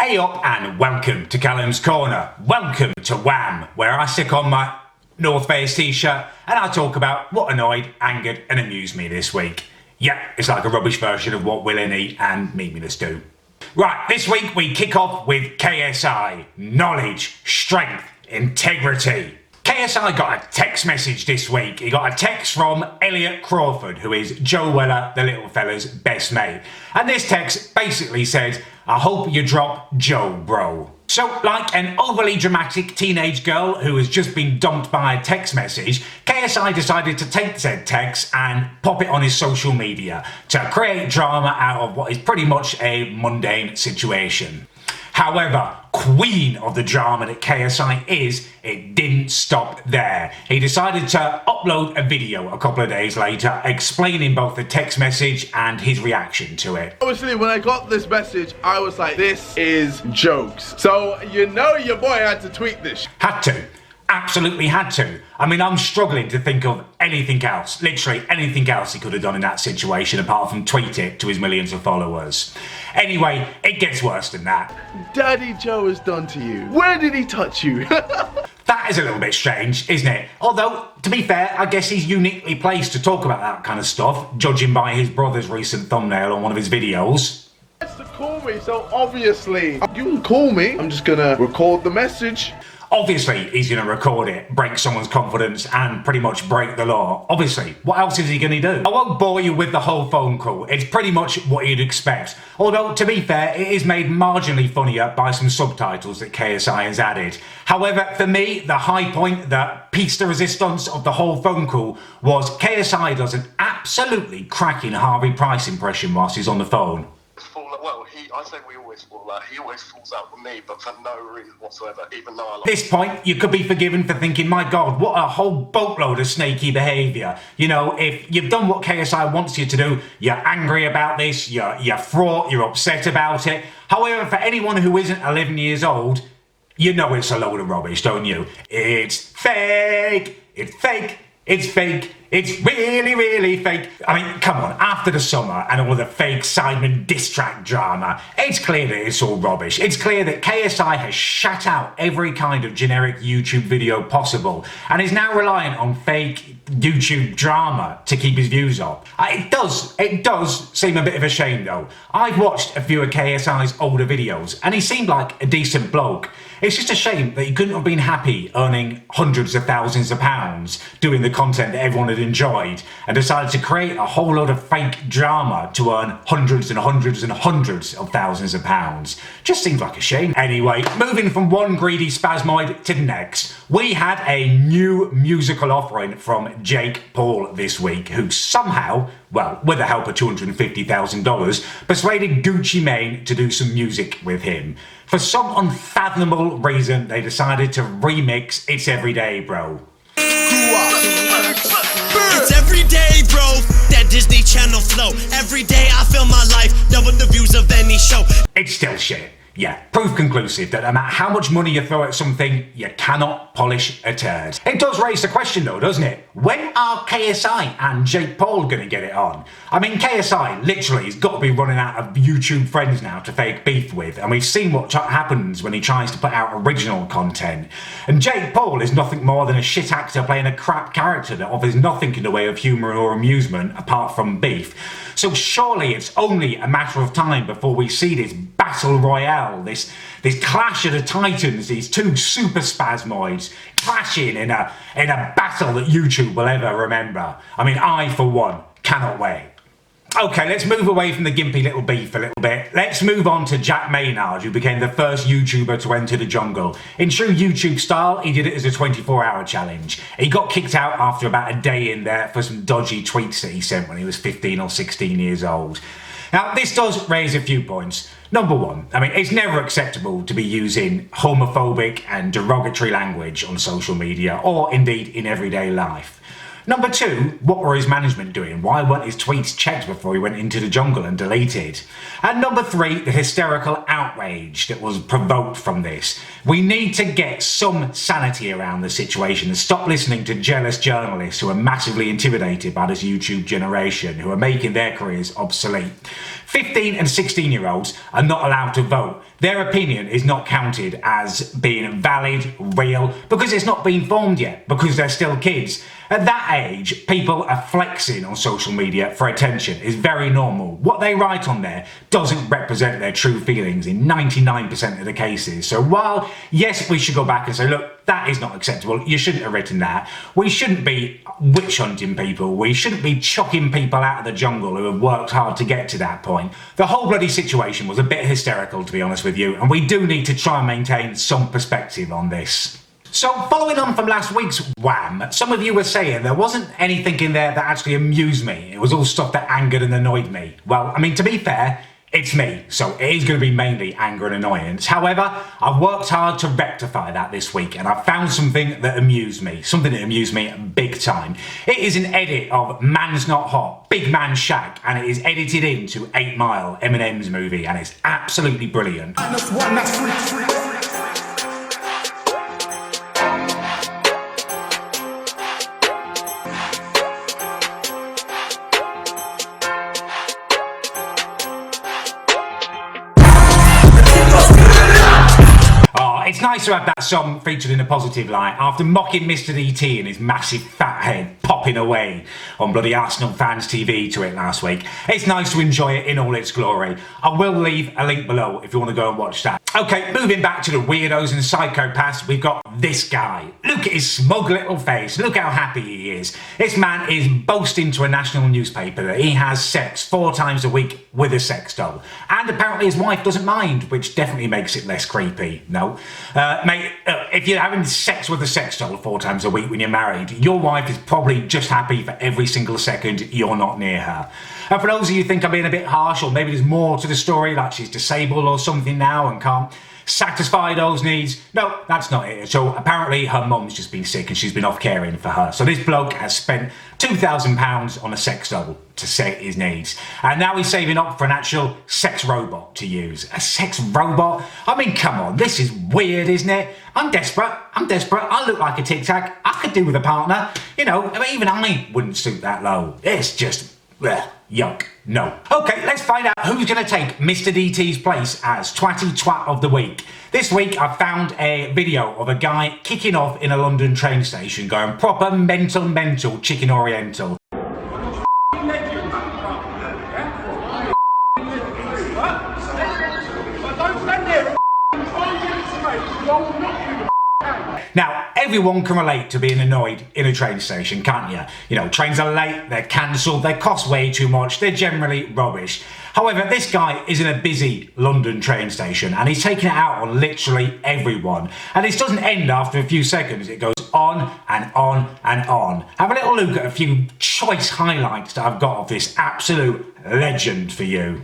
Hey up and welcome to Callum's Corner. Welcome to W.A.M, where I stick on my North Face t-shirt and I talk about what annoyed, angered and amused me this week. Yeah, it's like a rubbish version of what Will and E and Meaningless do. Right, this week we kick off with KSI. Knowledge, strength, integrity. KSI got a text message this week. He got a text from Elliot Crawfords, who is Joe Weller, the little fella's best mate. And this text basically said, I hope you drop Joe, bro. So, like an overly dramatic teenage girl who has just been dumped by a text message, KSI decided to take said text and pop it on his social media to create drama out of what is pretty much a mundane situation. However, queen of the drama that KSI is, it didn't stop there. He decided to upload a video a couple of days later explaining both the text message and his reaction to it. Obviously, when I got this message, I was like, this is jokes. So, you know your boy had to tweet this. Had to. Absolutely had to. I mean, I'm struggling to think of anything else, literally anything else he could have done in that situation apart from tweet it to his millions of followers. Anyway, it gets worse than that. Daddy Joe has done to you. Where did he touch you? That is a little bit strange, isn't it? Although, to be fair, I guess he's uniquely placed to talk about that kind of stuff, judging by his brother's recent thumbnail on one of his videos. He has to call me, so obviously, you can call me. I'm just gonna record the message. Obviously, he's going to record it, break someone's confidence, and pretty much break the law. Obviously, what else is he going to do? I won't bore you with the whole phone call. It's pretty much what you'd expect. Although, to be fair, it is made marginally funnier by some subtitles that KSI has added. However, for me, the high point, the piece de resistance of the whole phone call was KSI does an absolutely cracking Harvey Price impression whilst he's on the phone. Well, I say we always fall out. He always falls out with me, but for no reason whatsoever, even though I like... At this point, you could be forgiven for thinking, my God, what a whole boatload of snaky behaviour. You know, if you've done what KSI wants you to do, you're angry about this, you're fraught, you're upset about it. However, for anyone who isn't 11 years old, you know it's a load of rubbish, don't you? It's fake, it's fake, it's fake. It's really, really fake. I mean, come on, after the summer and all the fake Simon diss track drama, it's clear that it's all rubbish. It's clear that KSI has shut out every kind of generic YouTube video possible and is now reliant on fake YouTube drama to keep his views up. It does seem a bit of a shame though. I've watched a few of KSI's older videos and he seemed like a decent bloke. It's just a shame that he couldn't have been happy earning hundreds of thousands of pounds doing the content that everyone had enjoyed and decided to create a whole load of fake drama to earn hundreds and hundreds and hundreds of thousands of pounds. Just seems like a shame. Anyway, moving from one greedy spasmoid to the next, we had a new musical offering from Jake Paul this week, who somehow, well, with the help of $250,000, persuaded Gucci Mane to do some music with him. For some unfathomable reason, they decided to remix It's Everyday, Bro. It's every day, bro, that Disney Channel flow. Every day I feel my life, double the views of any show. It's still shit. Yeah, proof conclusive that no matter how much money you throw at something, you cannot polish a turd. It does raise the question though, doesn't it? When are KSI and Jake Paul gonna get it on? I mean, KSI literally has got to be running out of YouTube friends now to fake beef with, and we've seen what happens when he tries to put out original content. And Jake Paul is nothing more than a shit actor playing a crap character that offers nothing in the way of humour or amusement apart from beef. So surely it's only a matter of time before we see this battle royale, this clash of the titans, these two super spasmoids clashing in a battle that YouTube will ever remember. I mean, I, for one, cannot wait. Okay, let's move away from the gimpy little beef a little bit. Let's move on to Jack Maynard, who became the first YouTuber to enter the jungle. In true YouTube style, he did it as a 24-hour challenge. He got kicked out after about a day in there for some dodgy tweets that he sent when he was 15 or 16 years old. Now, this does raise a few points. Number one, I mean, it's never acceptable to be using homophobic and derogatory language on social media, or indeed in everyday life. Number 2, what were his management doing? Why weren't his tweets checked before he went into the jungle and deleted? And number 3, the hysterical outrage that was provoked from this. We need to get some sanity around the situation and stop listening to jealous journalists who are massively intimidated by this YouTube generation, who are making their careers obsolete. 15 and 16-year-olds are not allowed to vote. Their opinion is not counted as being valid, real, because it's not been formed yet, because they're still kids. At that age, people are flexing on social media for attention. It's very normal. What they write on there doesn't represent their true feelings in 99% of the cases. So while, yes, we should go back and say, look, that is not acceptable, you shouldn't have written that. We shouldn't be witch hunting people. We shouldn't be chucking people out of the jungle who have worked hard to get to that point. The whole bloody situation was a bit hysterical, to be honest with you, and we do need to try and maintain some perspective on this. So, following on from last week's W.A.M, some of you were saying there wasn't anything in there that actually amused me. It was all stuff that angered and annoyed me. Well, I mean, to be fair, it's me, so it is going to be mainly anger and annoyance. However, I've worked hard to rectify that this week, and I found something that amused me. Something that amused me big time. It is an edit of Man's Not Hot, Big Man Shaq, and it is edited into 8 Mile, Eminem's movie, and it's absolutely brilliant. It's nice to have that song featured in a positive light after mocking Mr. DT and his massive fat head popping away on bloody Arsenal Fans TV to it last week. It's nice to enjoy it in all its glory. I will leave a link below if you want to go and watch that. Okay, moving back to the weirdos and psychopaths, we've got this guy. Look at his smug little face. Look how happy he is. This man is boasting to a national newspaper that he has sex 4 times a week with a sex doll. And apparently his wife doesn't mind, which definitely makes it less creepy. No. Mate, if you're having sex with a sex doll 4 times a week when you're married, your wife is probably just happy for every single second you're not near her. And for those of you who think I'm being a bit harsh, or maybe there's more to the story, like she's disabled or something now and can't satisfy those needs, no, that's not it. So apparently her mum's just been sick and she's been off caring for her. So this bloke has spent £2,000 on a sex doll to set his needs. And now he's saving up for an actual sex robot to use. A sex robot? I mean, come on, this is weird, isn't it? I'm desperate. I look like a Tic Tac. I could do with a partner. You know, I mean, even I wouldn't suit that low. It's just, yuck. No. Okay, let's find out who's going to take Mr. DT's place as Twat of the Week. This week I found a video of a guy kicking off in a London train station going proper mental chicken oriental. Now, everyone can relate to being annoyed in a train station, can't you? You know, trains are late, they're cancelled, they cost way too much, they're generally rubbish. However, this guy is in a busy London train station and he's taking it out on literally everyone. And this doesn't end after a few seconds, it goes on and on and on. Have a little look at a few choice highlights that I've got of this absolute legend for you.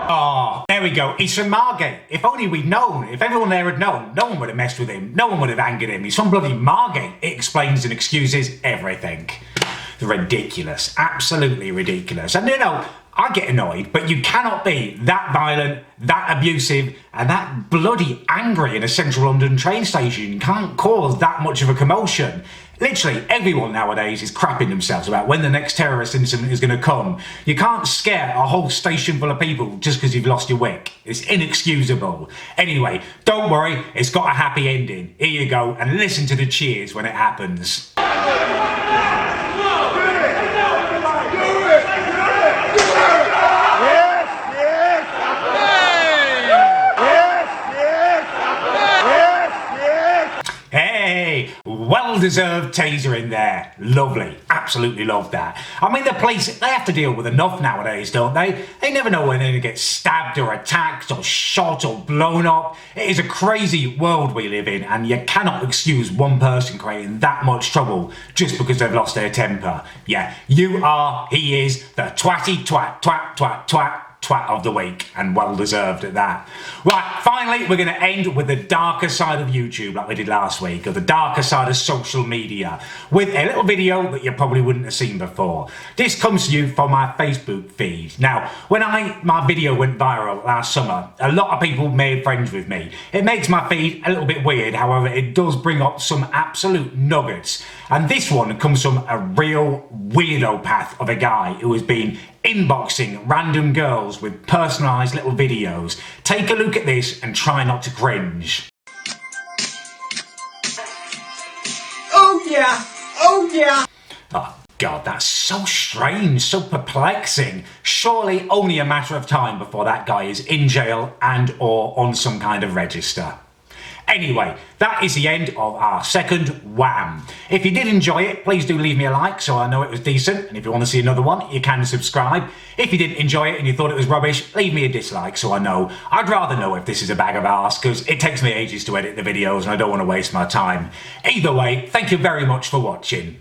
Oh, there we go. He's from Margate. If only we'd known. If everyone there had known, no one would have messed with him. No one would have angered him. He's from bloody Margate. It explains and excuses everything. Ridiculous. Absolutely ridiculous. And you know, I get annoyed, but you cannot be that violent, that abusive, and that bloody angry in a central London train station. You can't cause that much of a commotion. Literally, everyone nowadays is crapping themselves about when the next terrorist incident is going to come. You can't scare a whole station full of people just because you've lost your wick. It's inexcusable. Anyway, don't worry, it's got a happy ending. Here you go, and listen to the cheers when it happens. Well-deserved taser in there. Lovely. Absolutely love that. I mean, the police, they have to deal with enough nowadays, don't they? They never know when they're going to get stabbed or attacked or shot or blown up. It is a crazy world we live in, and you cannot excuse one person creating that much trouble just because they've lost their temper. Yeah, you are, he is, the twat Twat of the week, and well deserved at that. Right, finally, we're going to end with the darker side of YouTube like we did last week, or the darker side of social media, with a little video that you probably wouldn't have seen before. This comes to you from my Facebook feed. Now, when my video went viral last summer, a lot of people made friends with me. It makes my feed a little bit weird, however, it does bring up some absolute nuggets. And this one comes from a real weirdo path of a guy who has been inboxing random girls with personalised little videos. Take a look at this and try not to cringe. Oh yeah! Oh yeah! Oh God, that's so strange, so perplexing. Surely only a matter of time before that guy is in jail and or on some kind of register. Anyway, that is the end of our second W.A.M. If you did enjoy it, please do leave me a like so I know it was decent, and if you want to see another one, you can subscribe. If you didn't enjoy it and you thought it was rubbish, leave me a dislike so I know. I'd rather know if this is a bag of arse, because it takes me ages to edit the videos and I don't want to waste my time. Either way, thank you very much for watching.